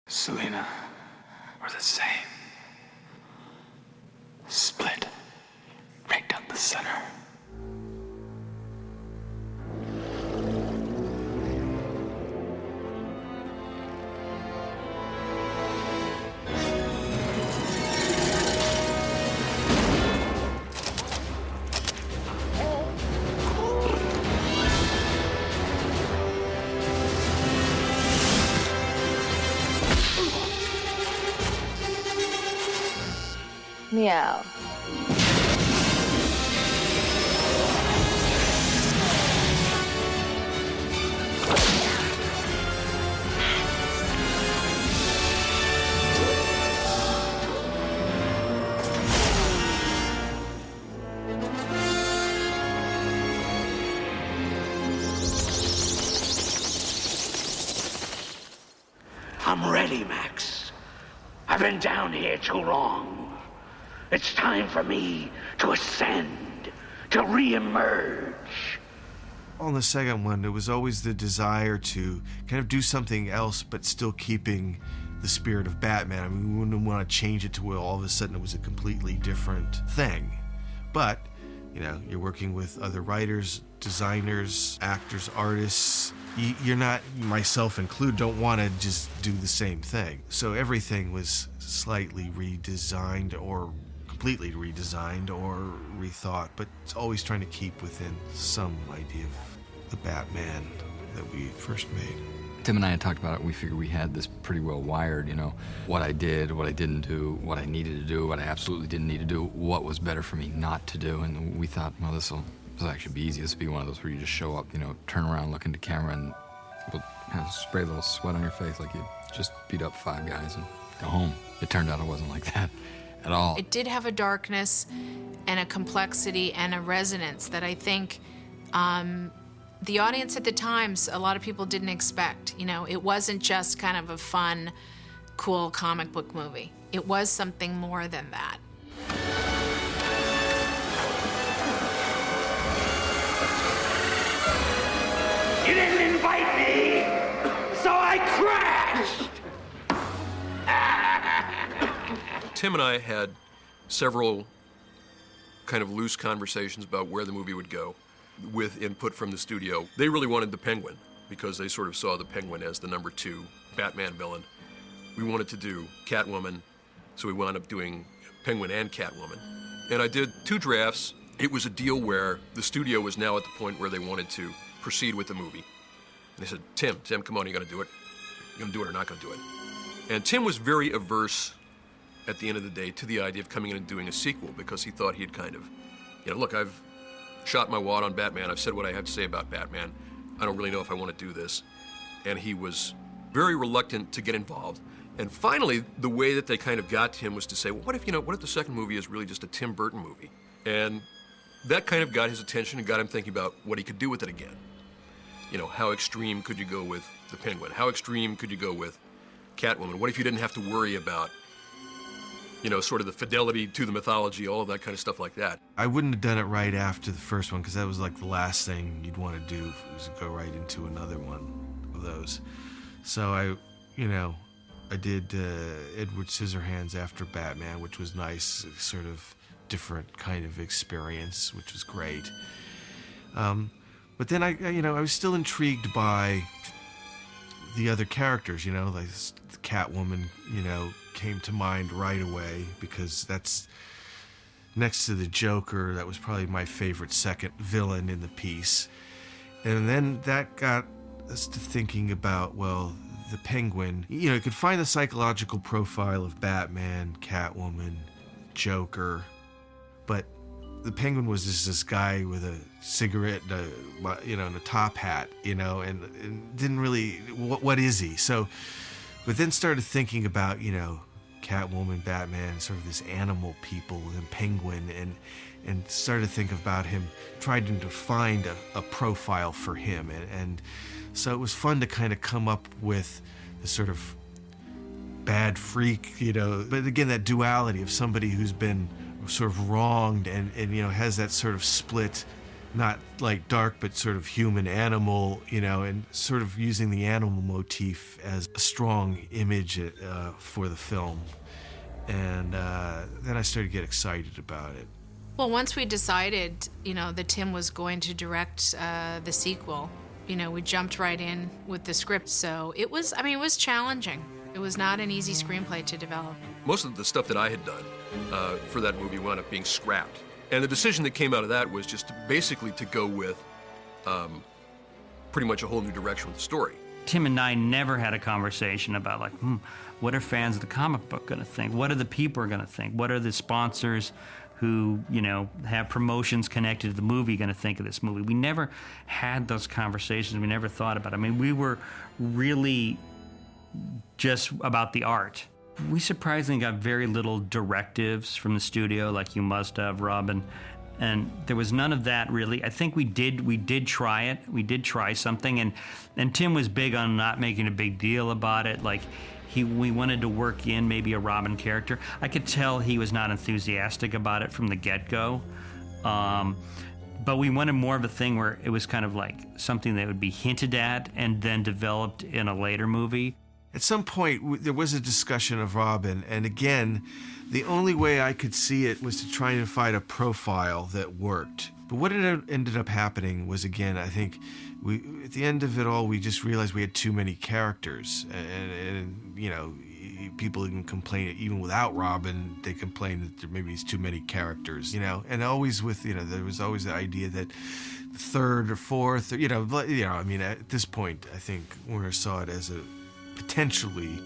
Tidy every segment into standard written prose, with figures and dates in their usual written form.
Selena were the same. Split right down the center. Meow. I'm ready, Max. I've been down here too long. It's time for me to ascend, to re-emerge. On the second one, it was always the desire to kind of do something else, but still keeping the spirit of Batman. I mean, we wouldn't want to change it to where all of a sudden it was a completely different thing. But, you know, you're working with other writers, designers, actors, artists. You're not, myself included, don't want to just do the same thing. So everything was slightly redesigned or completely redesigned or rethought, but it's always trying to keep within some idea of the Batman that we first made. Tim and I had talked about it. We figured we had this pretty well wired, you know, what I did, what I didn't do, what I needed to do, what I absolutely didn't need to do, what was better for me not to do. And we thought, well, this will actually be easy. This will be one of those where you just show up, you know, turn around, look into camera, and we'll kind of spray a little sweat on your face like you just beat up 5 guys and go home. It turned out it wasn't like that at all. It did have a darkness and a complexity and a resonance that I think the audience at the times, a lot of people didn't expect. You know, it wasn't just kind of a fun, cool comic book movie. It was something more than that. You didn't invite me, so I crashed! Tim and I had several kind of loose conversations about where the movie would go with input from the studio. They really wanted the Penguin because they sort of saw the Penguin as the number 2 Batman villain. We wanted to do Catwoman, so we wound up doing Penguin and Catwoman. And I did 2 drafts. It was a deal where the studio was now at the point where they wanted to proceed with the movie. And they said, Tim, come on, you gotta do it. You gonna do it or not gonna do it? And Tim was very averse at the end of the day to the idea of coming in and doing a sequel because he thought he'd kind of, you know, look, I've shot my wad on Batman. I've said what I have to say about Batman. I don't really know if I want to do this. And he was very reluctant to get involved. And finally, the way that they kind of got to him was to say, well, what if the second movie is really just a Tim Burton movie? And that kind of got his attention and got him thinking about what he could do with it again. You know, how extreme could you go with the Penguin? How extreme could you go with Catwoman? What if you didn't have to worry about, you know, sort of the fidelity to the mythology, all of that kind of stuff like that? I wouldn't have done it right after the first one because that was like the last thing you'd want to do was to go right into another one of those. So I did Edward Scissorhands after Batman, which was nice, sort of different kind of experience, which was great. But then I was still intrigued by the other characters, you know, like the Catwoman, you know, came to mind right away because that's next to the Joker. That was probably my favorite second villain in the piece. And then that got us to thinking about, well, the Penguin. You know, you could find the psychological profile of Batman, Catwoman, Joker, but the Penguin was just this guy with a cigarette, and a top hat, you know, and didn't really, what is he? So, but then started thinking about, you know, Catwoman, Batman, sort of this animal people, and Penguin, and started to think about him, tried to find a profile for him, and so it was fun to kind of come up with the sort of bad freak, you know, but again, that duality of somebody who's been sort of wronged and you know, has that sort of split not like dark, but sort of human animal, you know, and sort of using the animal motif as a strong image for the film. And then I started to get excited about it. Well, once we decided, that Tim was going to direct the sequel, we jumped right in with the script. So it was challenging. It was not an easy screenplay to develop. Most of the stuff that I had done for that movie wound up being scrapped. And the decision that came out of that was just basically to go with pretty much a whole new direction with the story. Tim and I never had a conversation about what are fans of the comic book going to think? What are the people going to think? What are the sponsors who, have promotions connected to the movie going to think of this movie? We never had those conversations. We never thought about it. I mean, we were really just about the art. We surprisingly got very little directives from the studio, like you must have, Robin. And there was none of that really. I think we did try it. We did try something, and Tim was big on not making a big deal about it. Like we wanted to work in maybe a Robin character. I could tell he was not enthusiastic about it from the get-go. But we wanted more of a thing where it was kind of like something that would be hinted at and then developed in a later movie. At some point, there was a discussion of Robin, and again, the only way I could see it was to try and find a profile that worked. But what ended up happening was, again, I think at the end of it all, we just realized we had too many characters, and people even complain, even without Robin, they complain that there maybe is too many characters, and always with, there was always the idea that the third or fourth, at this point, I think Warner saw it as a potentially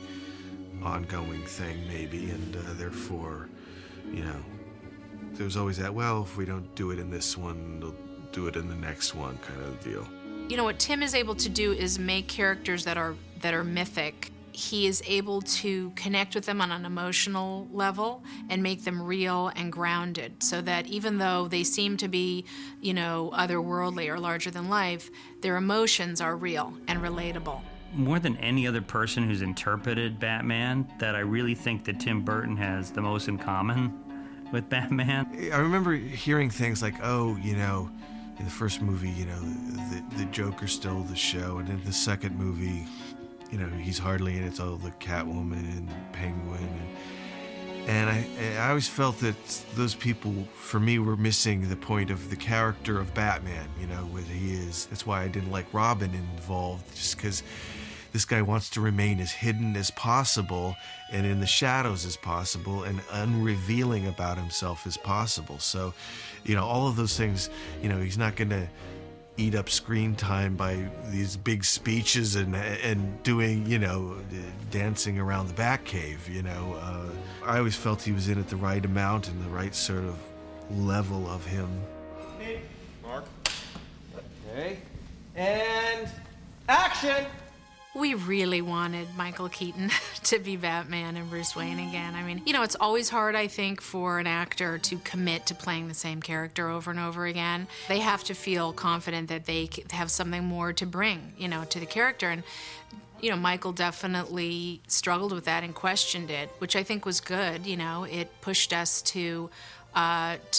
ongoing thing, maybe, and therefore, there's always that, well, if we don't do it in this one, they'll do it in the next one kind of deal. What Tim is able to do is make characters that are mythic. He is able to connect with them on an emotional level and make them real and grounded, so that even though they seem to be, otherworldly or larger than life, their emotions are real and relatable. More than any other person who's interpreted Batman, that I really think that Tim Burton has the most in common with Batman. I remember hearing things like, in the first movie, the Joker stole the show, and in the second movie, he's hardly in it. It's all the Catwoman and Penguin, and I always felt that those people, for me, were missing the point of the character of Batman. What he is. That's why I didn't like Robin involved, just because this guy wants to remain as hidden as possible and in the shadows as possible and unrevealing about himself as possible. So, all of those things, he's not going to eat up screen time by these big speeches and doing, dancing around the Batcave, I always felt he was in at the right amount and the right sort of level of him. Hey, Mark. Okay. And action! We really wanted Michael Keaton to be Batman and Bruce Wayne again. I mean, it's always hard, I think, for an actor to commit to playing the same character over and over again. They have to feel confident that they have something more to bring, to the character. And, Michael definitely struggled with that and questioned it, which I think was good. It pushed us to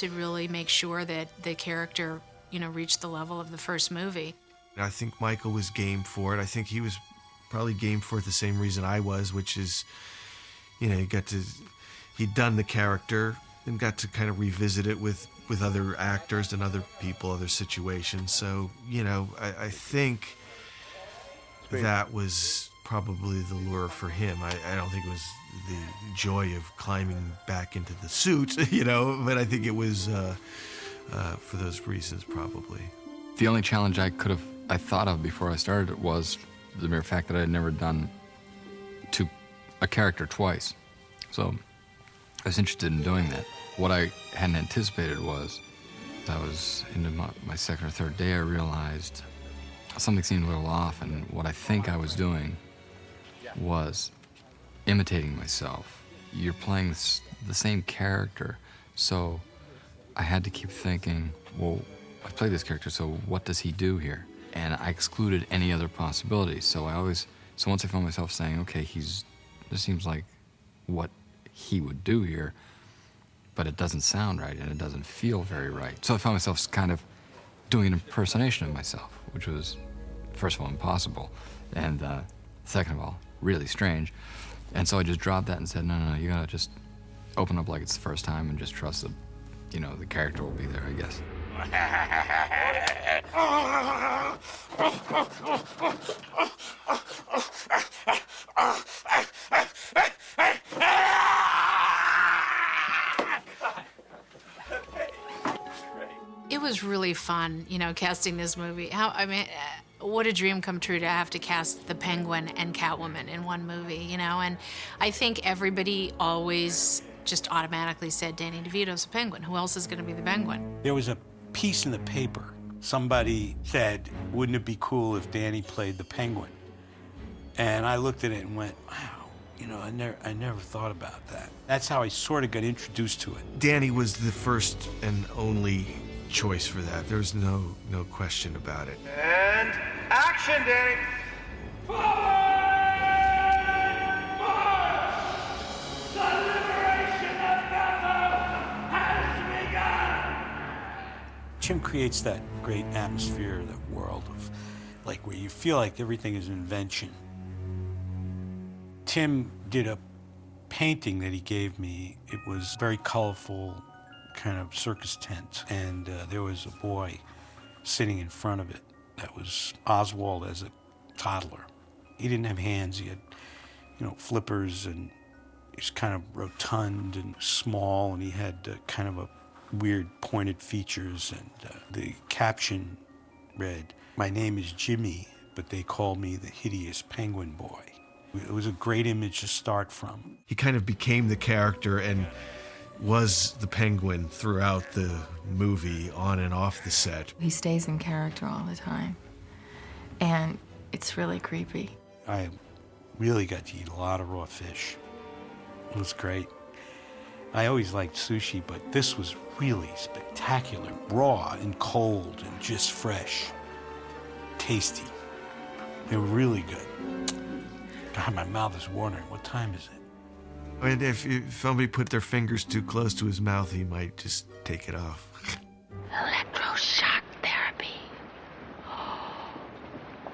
really make sure that the character, reached the level of the first movie. I think Michael was game for it. I think he was probably game for it the same reason I was, which is, he'd done the character and got to kind of revisit it with other actors and other people, other situations. So, I think that was probably the lure for him. I don't think it was the joy of climbing back into the suit, but I think it was for those reasons probably. The only challenge I thought of before I started it was the mere fact that I had never done a character twice. So I was interested in doing that. What I hadn't anticipated was I was into my second or third day, I realized something seemed a little off, and what I think I was doing was imitating myself. You're playing the same character, so I had to keep thinking, well, I played this character, so what does he do here? And I excluded any other possibilities. So once I found myself saying, okay, this seems like what he would do here, but it doesn't sound right and it doesn't feel very right. So I found myself kind of doing an impersonation of myself, which was, first of all, impossible, and second of all, really strange. And so I just dropped that and said, no, you gotta just open up like it's the first time and just trust that, you know, the character will be there, I guess. It was really fun, you know, casting this movie. What a dream come true to have to cast the Penguin and Catwoman in one movie, you know? And I think everybody always just automatically said Danny DeVito's a Penguin. Who else is going to be the Penguin? There was a piece in the paper. Somebody said, wouldn't it be cool if Danny played the Penguin? And I looked at it and went, wow, you know, I never thought about that. That's how I sort of got introduced to it. Danny was the first and only choice for that. There was no question about it. And action, Danny! Tim creates that great atmosphere, that world of, like, where you feel like everything is an invention. Tim did a painting that he gave me. It was very colorful, kind of circus tent, and there was a boy sitting in front of it. That was Oswald as a toddler. He didn't have hands. He had, you know, flippers, and he was kind of rotund and small, and he had kind of a weird pointed features, and the caption read, "My name is Jimmy, but they call me the hideous penguin boy." It was a great image to start from. He kind of became the character and was the Penguin throughout the movie, on and off the set. He stays in character all the time, and it's really creepy. I really got to eat a lot of raw fish. It was great. I always liked sushi, but this was really spectacular. Raw and cold and just fresh. Tasty. They were really good. God, my mouth is watering. What time is it? And if somebody put their fingers too close to his mouth, he might just take it off. Electroshock therapy.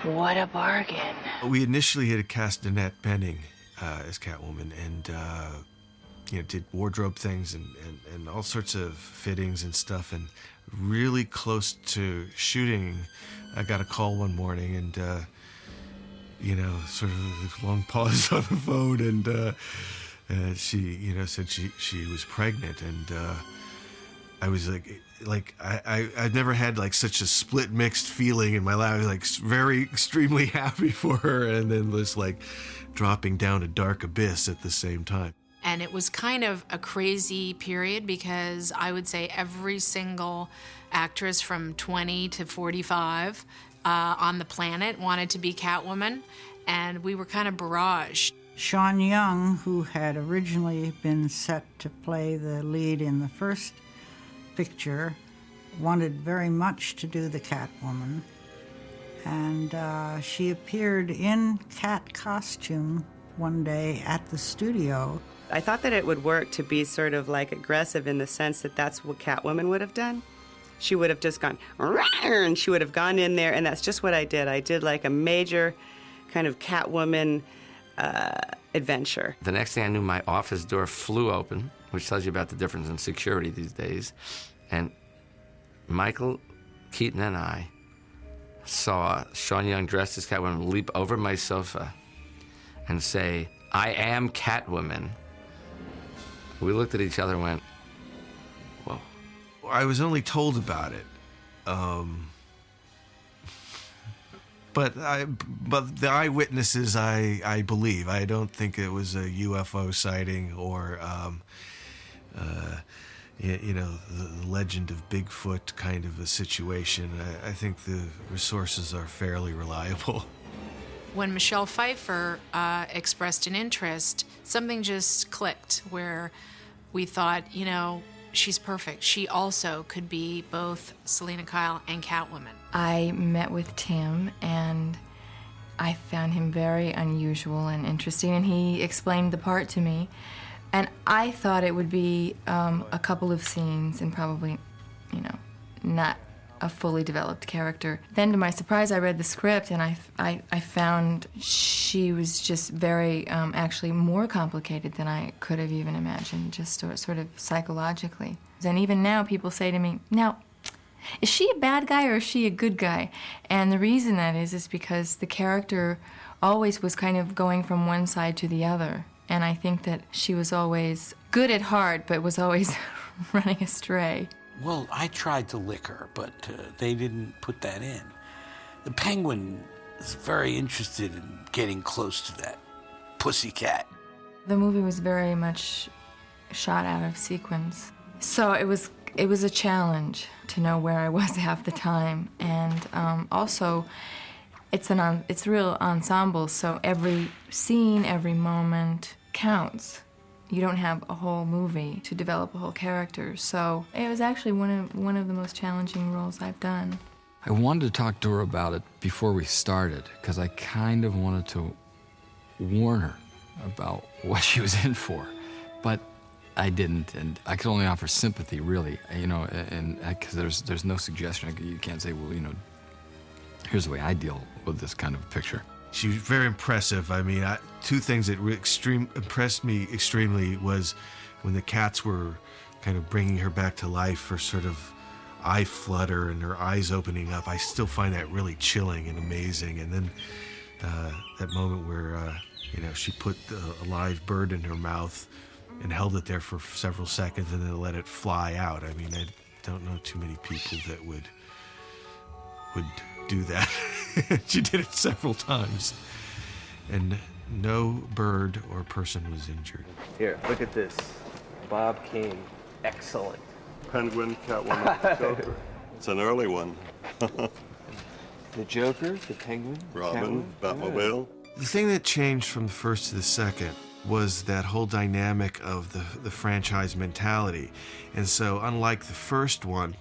What a bargain. We initially had cast Annette Bening as Catwoman, and you know, did wardrobe things and all sorts of fittings and stuff. And really close to shooting, I got a call one morning, and you know, sort of long pause on the phone, and she, you know, said she was pregnant, and I was like I've never had like such a split mixed feeling in my life. I was like very extremely happy for her, and then was like dropping down a dark abyss at the same time. And it was kind of a crazy period, because I would say every single actress from 20 to 45 on the planet wanted to be Catwoman, and we were kind of barraged. Sean Young, who had originally been set to play the lead in the first picture, wanted very much to do the Catwoman, and she appeared in cat costume one day at the studio. I thought that it would work to be sort of like aggressive in the sense that that's what Catwoman would have done. She would have just gone, "Rawr," and she would have gone in there, and that's just what I did. I did like a major kind of Catwoman adventure. The next thing I knew, my office door flew open, which tells you about the difference in security these days. And Michael Keaton and I saw Sean Young dressed as Catwoman leap over my sofa and say, "I am Catwoman." We looked at each other and went, whoa. I was only told about it. But the eyewitnesses, I believe. I don't think it was a UFO sighting or, you know, the legend of Bigfoot kind of a situation. I think the resources are fairly reliable. When Michelle Pfeiffer expressed an interest, something just clicked where we thought, you know, she's perfect. She also could be both Selena Kyle and Catwoman. I met with Tim, and I found him very unusual and interesting, and he explained the part to me. And I thought it would be a couple of scenes and probably, you know, not a fully developed character. Then to my surprise, I read the script and I found she was just very, actually more complicated than I could have even imagined, just sort of psychologically. And even now people say to me, now, is she a bad guy or is she a good guy? And the reason that is because the character always was kind of going from one side to the other. And I think that she was always good at heart, but was always running astray. Well, I tried to lick her, but they didn't put that in. The Penguin is very interested in getting close to that pussycat. The movie was very much shot out of sequence. So it was a challenge to know where I was half the time. And also, it's real ensemble, so every scene, every moment counts. You don't have a whole movie to develop a whole character, so it was actually one of the most challenging roles I've done. I wanted to talk to her about it before we started, because I kind of wanted to warn her about what she was in for, but I didn't, and I could only offer sympathy, really, you know, and because there's no suggestion. You can't say, well, you know, here's the way I deal with this kind of picture. She was very impressive. I mean, two things that impressed me extremely was when the cats were kind of bringing her back to life, her sort of eye flutter and her eyes opening up. I still find that really chilling and amazing. And then that moment where, you know, she put a live bird in her mouth and held it there for several seconds and then let it fly out. I mean, I don't know too many people that would do that. She did it several times. And no bird or person was injured. Here, look at this. Bob Kane. Excellent. Penguin, Catwoman, Joker. It's an early one. The Joker, the Penguin, Robin, Batmobile. The thing that changed from the first to the second was that whole dynamic of the franchise mentality. And so unlike the first one,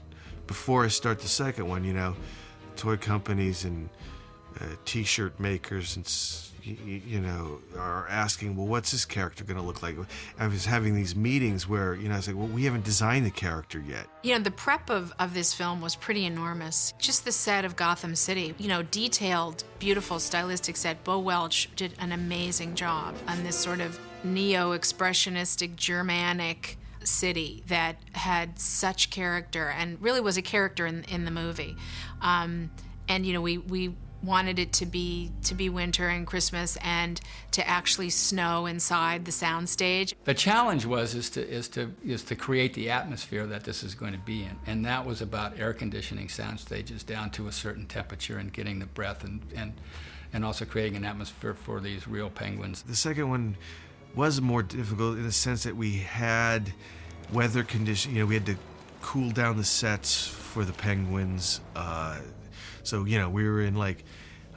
before I start the second one, you know, toy companies and t-shirt makers and you know are asking, well, what's this character going to look like? I was having these meetings where, you know, I was like, well, we haven't designed the character yet. You know, the prep of this film was pretty enormous. Just the set of Gotham City, you know, detailed, beautiful, stylistic set. Bo Welch did an amazing job on this sort of neo-expressionistic, Germanic city that had such character and really was a character in the movie. And, you know, we wanted it to be winter and Christmas and to actually snow inside the soundstage. The challenge is to create the atmosphere that this is going to be in, and that was about air conditioning sound stages down to a certain temperature and getting the breath and also creating an atmosphere for these real penguins. The second one was more difficult in the sense that we had weather conditions. You know, we had to cool down the sets for the penguins. So, you know, we were in like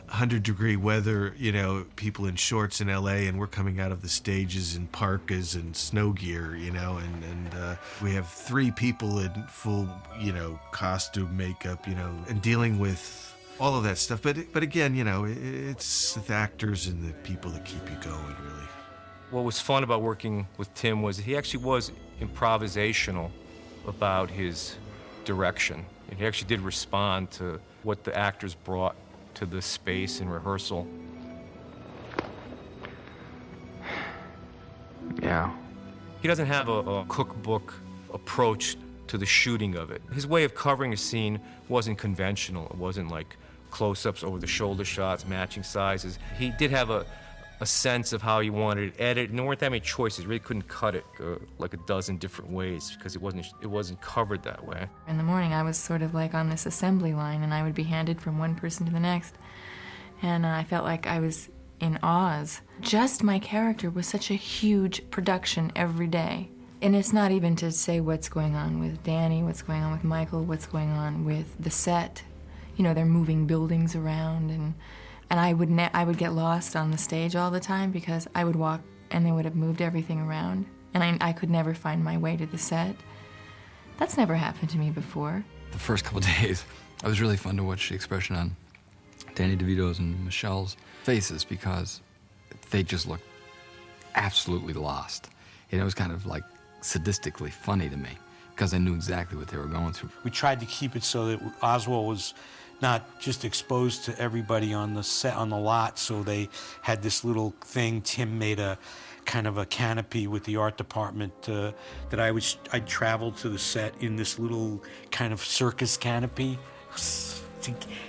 100-degree weather, you know, people in shorts in LA, and we're coming out of the stages in parkas and snow gear, you know, and we have 3 people in full, you know, costume, makeup, you know, and dealing with all of that stuff. But again, you know, it's the actors and the people that keep you going, really. What was fun about working with Tim was he actually was improvisational about his direction. And he actually did respond to what the actors brought to the space in rehearsal. Yeah. He doesn't have a cookbook approach to the shooting of it. His way of covering a scene wasn't conventional. It wasn't like close-ups over the shoulder shots, matching sizes. He did have a sense of how he wanted it edited, and there weren't that many choices. Really couldn't cut it like a dozen different ways because it wasn't covered that way. In the morning, I was sort of like on this assembly line, and I would be handed from one person to the next, and I felt like I was in Oz. Just my character was such a huge production every day. And it's not even to say what's going on with Danny, what's going on with Michael, what's going on with the set. You know, they're moving buildings around, and I would get lost on the stage all the time because I would walk and they would have moved everything around, and I could never find my way to the set. That's never happened to me before. The first couple days, it was really fun to watch the expression on Danny DeVito's and Michelle's faces because they just looked absolutely lost. And it was kind of like sadistically funny to me because I knew exactly what they were going through. We tried to keep it so that Oswald was not just exposed to everybody on the set, on the lot, so they had this little thing. Tim made a kind of a canopy with the art department that I'd travel to the set in this little kind of circus canopy.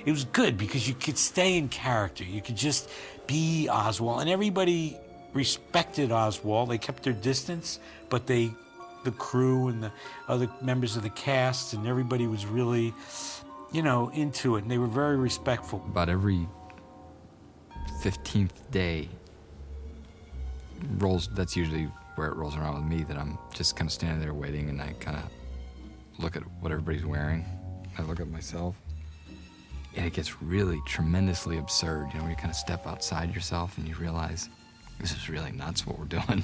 It was good because you could stay in character. You could just be Oswald, and everybody respected Oswald. They kept their distance, but the crew and the other members of the cast and everybody was really, into it, and they were very respectful. About every 15th day that's usually where it rolls around with me, that I'm just kind of standing there waiting, and I kind of look at what everybody's wearing. I look at myself, and it gets really tremendously absurd. You kind of step outside yourself and you realize this is really nuts what we're doing,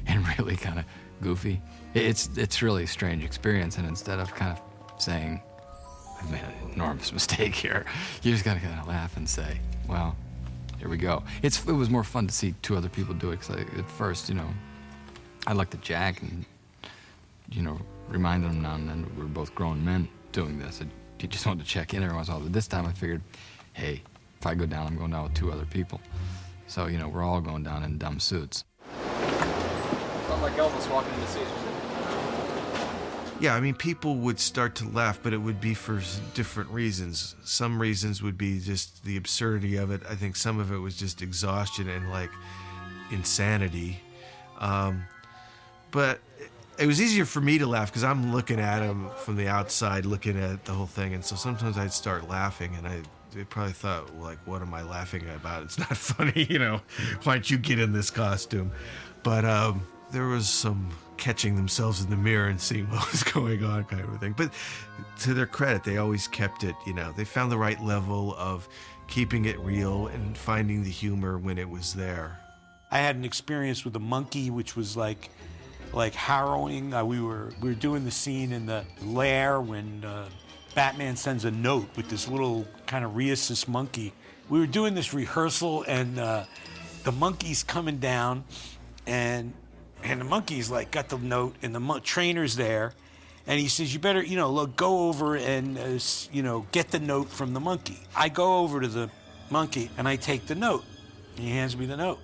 and really kind of goofy. It's really a strange experience, and instead of kind of saying, I've made an enormous mistake here, you just gotta kind of laugh and say, well, here we go. It was more fun to see two other people do it, because at first, I looked at Jack and, reminded him now and then we were both grown men doing this. He just wanted to check in every once in a while. But this time I figured, hey, if I go down, I'm going down with two other people. So, we're all going down in dumb suits. Felt like Elvis walking into Caesar's. Yeah, I mean, people would start to laugh, but it would be for different reasons. Some reasons would be just the absurdity of it. I think some of it was just exhaustion and, insanity. But it was easier for me to laugh because I'm looking at him from the outside, looking at the whole thing. And so sometimes I'd start laughing, and they probably thought, what am I laughing about? It's not funny, Why don't you get in this costume? But there was some catching themselves in the mirror and seeing what was going on kind of a thing. But to their credit, they always kept it, they found the right level of keeping it real and finding the humor when it was there. I had an experience with a monkey, which was like harrowing. We were doing the scene in the lair when Batman sends a note with this little kind of rhesus monkey. We were doing this rehearsal, and the monkey's coming down, and the monkey's got the note, and the trainer's there, and he says, you better, go over and, get the note from the monkey. I go over to the monkey, and I take the note. And he hands me the note.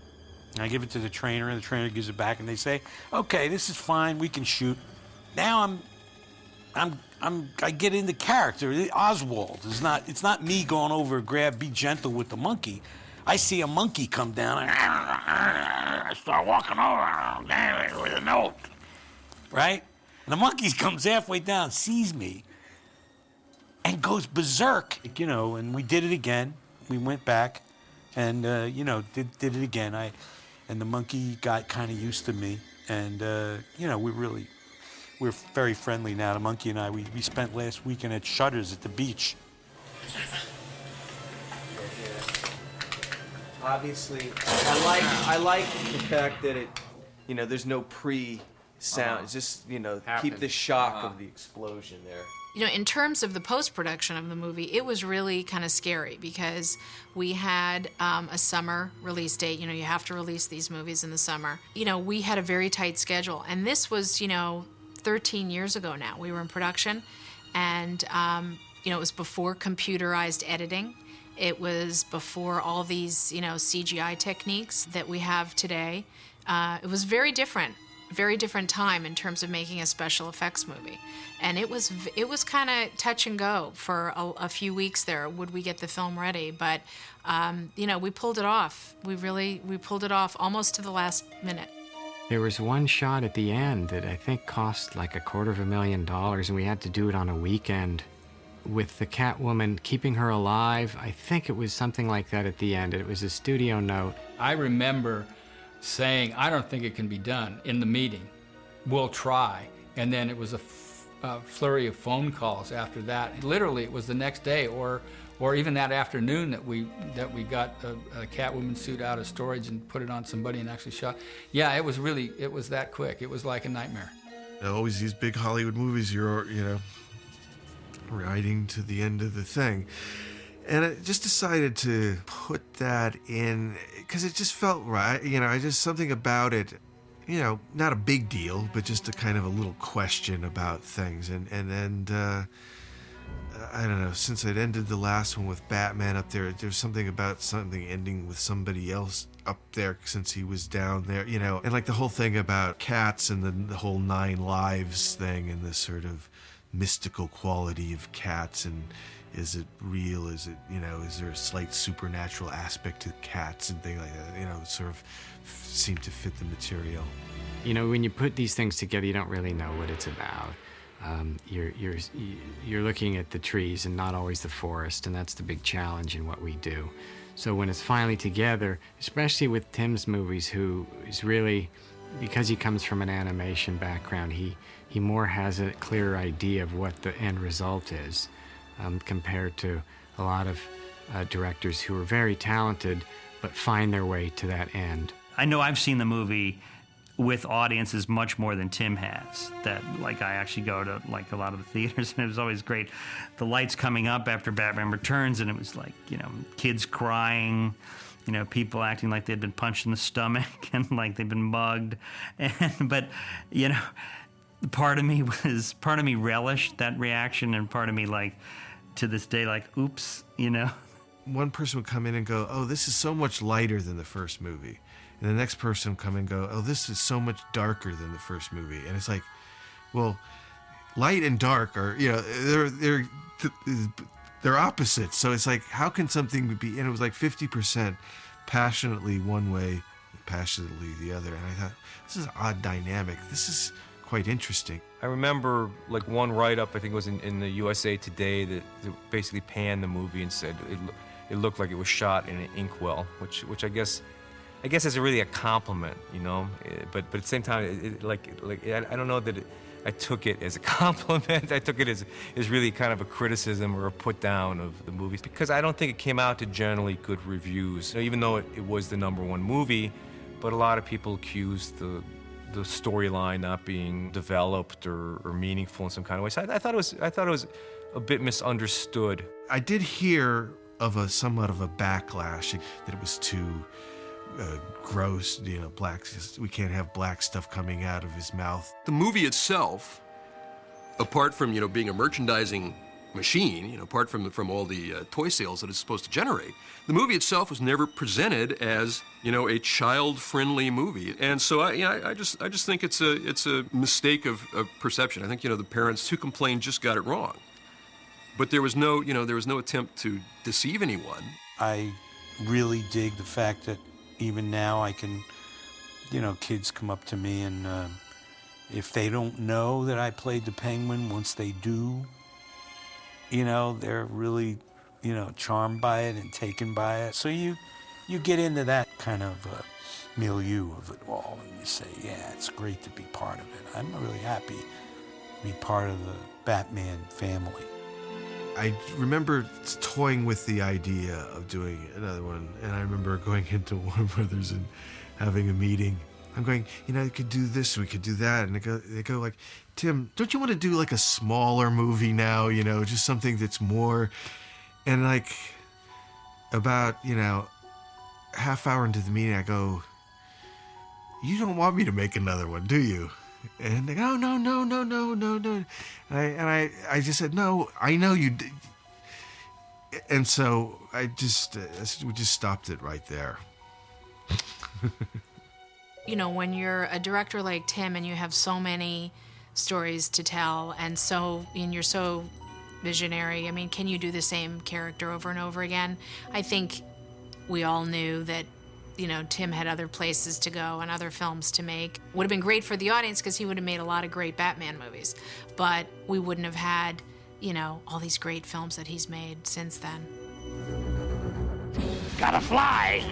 And I give it to the trainer, and the trainer gives it back, and they say, okay, this is fine, we can shoot. Now I get into character. Oswald is not, it's not me going over, be gentle with the monkey. I see a monkey come down, and I start walking over with a note, right? And the monkey comes halfway down, sees me, and goes berserk, and we did it again. We went back and, did it again. And the monkey got kind of used to me, and, we're very friendly now. The monkey and I, we spent last weekend at Shutters at the beach. Obviously, I like the fact that it, there's no pre-sound. It's just, keep the shock of the explosion there. In terms of the post-production of the movie, it was really kind of scary because we had a summer release date. You have to release these movies in the summer. We had a very tight schedule, and this was, 13 years ago now. We were in production, and, it was before computerized editing. It was before all these, CGI techniques that we have today. It was very different time in terms of making a special effects movie. And it was kind of touch and go for a few weeks there. Would we get the film ready? But, we pulled it off. We pulled it off almost to the last minute. There was one shot at the end that I think cost like $250,000, and we had to do it on a weekend with the Catwoman, keeping her alive. I think it was something like that at the end. It was a studio note. I remember saying, I don't think it can be done in the meeting. We'll try. And then it was a flurry of phone calls after that. Literally, it was the next day or even that afternoon that we got a Catwoman suit out of storage and put it on somebody and actually shot. Yeah, it was that quick. It was like a nightmare. Always these big Hollywood movies, you're, riding to the end of the thing. And I just decided to put that in because it just felt right. Something about it, you know, not a big deal, but just a kind of a little question about things. And I don't know, since I'd ended the last one with Batman up there's something about something ending with somebody else up there since he was down there, you know, and like the whole thing about cats and the whole 9 lives thing and this sort of mystical quality of cats, and is it real, is it, you know, is there a slight supernatural aspect to cats and things like that, you know, it sort of seemed to fit the material. You know, when you put these things together, you don't really know what it's about. You're looking at the trees and not always the forest, and that's the big challenge in what we do. So when it's finally together, especially with Tim's movies, who is really, because he comes from an animation background, he more has a clearer idea of what the end result is, compared to a lot of directors who are very talented but find their way to that end. I know I've seen the movie with audiences much more than Tim has. That, like, I actually go to, like, a lot of the theaters, and it was always great. The lights coming up after Batman Returns, and it was like, you know, kids crying, you know, people acting like they'd been punched in the stomach and like they'd been mugged. But, you know, part of me relished that reaction, and part of me, like, to this day, like, oops, you know. One person would come in and go, oh, this is so much lighter than the first movie. And the next person would come and go, oh, this is so much darker than the first movie. And it's like, well, light and dark are, you know, they're opposites. So it's like, how can something be, and it was like 50% passionately one way, passionately the other. And I thought, this is an odd dynamic. This is quite interesting. I remember like one write-up, I think it was in the USA Today, that basically panned the movie and said it looked like it was shot in an inkwell, which I guess is really a compliment, you know. But at the same time, I don't know that I took it as a compliment. I took it as really kind of a criticism or a put down of the movie, because I don't think it came out to generally good reviews. Even though it was the #1 movie, but a lot of people accused the storyline not being developed or meaningful in some kind of way. So I thought it was a bit misunderstood. I did hear of somewhat of a backlash that it was too gross, you know, black. We can't have black stuff coming out of his mouth. The movie itself, apart from, you know, being a merchandising machine, you know, apart from all the toy sales that it's supposed to generate, the movie itself was never presented as, you know, a child-friendly movie. And so I just think it's a mistake of perception. I think, you know, the parents who complained just got it wrong. But there was no attempt to deceive anyone. I really dig the fact that even now I can, you know, kids come up to me and if they don't know that I played the Penguin, once they do, you know, they're really, you know, charmed by it and taken by it. So you get into that kind of milieu of it all, and you say, yeah, it's great to be part of it. I'm really happy to be part of the Batman family. I remember toying with the idea of doing another one, and I remember going into Warner Brothers and having a meeting. I'm going, you know, you could do this, we could do that, and they go like, Tim, don't you want to do like a smaller movie now, you know, just something that's more, and like about, you know, half hour into the meeting, I go, you don't want me to make another one, do you? And they go, no. And I just said, no, I know you did. And so we just stopped it right there. You know, when you're a director like Tim and you have so many stories to tell and you're so visionary, I mean, can you do the same character over and over again? I think we all knew that, you know, Tim had other places to go and other films to make. Would have been great for the audience because he would have made a lot of great Batman movies. But we wouldn't have had, you know, all these great films that he's made since then. Gotta fly!